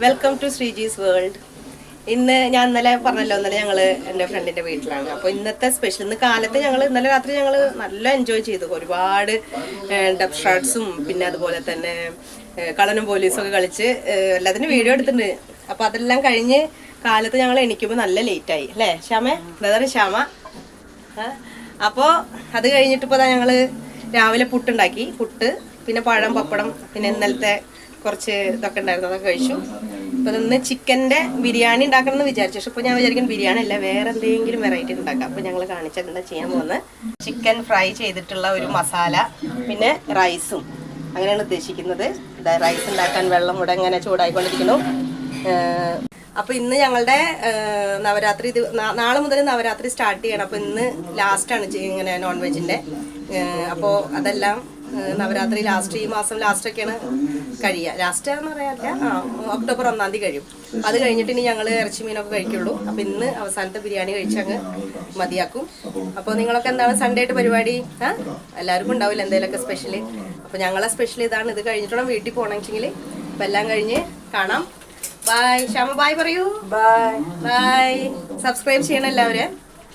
Welcome to ശ്രീജീസ് world. ഇന്ന് ഞാൻ ഇന്നലെ പറഞ്ഞല്ലോ, ഇന്നലെ ഞങ്ങൾ എൻ്റെ ഫ്രണ്ടിൻ്റെ വീട്ടിലാണ്. അപ്പോൾ ഇന്നത്തെ സ്പെഷ്യൽ ഇന്ന് കാലത്ത് ഇന്നലെ രാത്രി ഞങ്ങൾ നല്ല എൻജോയ് ചെയ്തു. ഒരുപാട് ഡബ് ഷാർട്സും പിന്നെ അതുപോലെ തന്നെ കളനും പോലീസും ഒക്കെ കളിച്ച് എല്ലാത്തിനും വീഡിയോ എടുത്തിട്ടുണ്ട്. അപ്പോൾ അതെല്ലാം കഴിഞ്ഞ് കാലത്ത് ഞങ്ങൾ എണീക്കുമ്പോൾ നല്ല ലേറ്റായി അല്ലേ ശ്യാമേ? ബ്രദർ ശ്യാമ. അപ്പോൾ അത് കഴിഞ്ഞിട്ട് ഇപ്പോൾ ഞങ്ങൾ രാവിലെ പുട്ടുണ്ടാക്കി. പുട്ട് പിന്നെ പഴം, പപ്പടം, പിന്നെ ഇന്നലത്തെ കുറച്ച് ഇതൊക്കെ ഉണ്ടായിരുന്നു, അതൊക്കെ കഴിച്ചു. അപ്പോൾ ഇന്ന് ചിക്കൻ്റെ ബിരിയാണി ഉണ്ടാക്കണം എന്ന് വിചാരിച്ചു. പക്ഷെ ഇപ്പോൾ ഞാൻ വിചാരിക്കും ബിരിയാണി അല്ല, വേറെ എന്തെങ്കിലും വെറൈറ്റി ഉണ്ടാക്കാം. അപ്പോൾ ഞങ്ങൾ കാണിച്ചാൽ എന്താ ചെയ്യാൻ പോകുന്നത്, ചിക്കൻ ഫ്രൈ ചെയ്തിട്ടുള്ള ഒരു മസാല, പിന്നെ റൈസും അങ്ങനെയാണ് ഉദ്ദേശിക്കുന്നത്. റൈസ് ഉണ്ടാക്കാൻ വെള്ളം ഇവിടെ ഇങ്ങനെ ചൂടായിക്കൊണ്ടിരിക്കുന്നു. അപ്പോൾ ഇന്ന് ഞങ്ങളുടെ നവരാത്രി, നാളെ മുതൽ നവരാത്രി സ്റ്റാർട്ട് ചെയ്യണം. അപ്പോൾ ഇന്ന് ലാസ്റ്റാണ് ഇങ്ങനെ നോൺ വെജിൻ്റെ. അപ്പോൾ അതെല്ലാം നവരാത്രി ലാസ്റ്റ്, ഈ മാസം ലാസ്റ്റൊക്കെയാണ് കഴിയുക. ലാസ്റ്റ് എന്ന് പറയാറില്ല, ഒക്ടോബർ 1-ാം തീയതി കഴിയും. അത് കഴിഞ്ഞിട്ട് ഇനി ഞങ്ങൾ ഇറച്ചി മീനൊക്കെ കഴിക്കുള്ളൂ. അപ്പോൾ ഇന്ന് അവസാനത്തെ ബിരിയാണി കഴിച്ചങ്ങ് മതിയാക്കും. അപ്പോൾ നിങ്ങളൊക്കെ എന്താണ് സൺഡേ ആയിട്ട് പരിപാടി? എല്ലാവർക്കും ഉണ്ടാവില്ല എന്തെങ്കിലുമൊക്കെ സ്പെഷ്യൽ. അപ്പോൾ ഞങ്ങളെ സ്പെഷ്യൽ ഇതാണ്. ഇത് കഴിഞ്ഞിട്ടുള്ള വീട്ടിൽ പോകണമെങ്കിൽ അപ്പോൾ എല്ലാം കഴിഞ്ഞ് കാണാം. ബൈ ശ്യാമ, ബൈ പറയൂ. ബൈ. സബ്സ്ക്രൈബ് ചെയ്യണം എല്ലാവരും.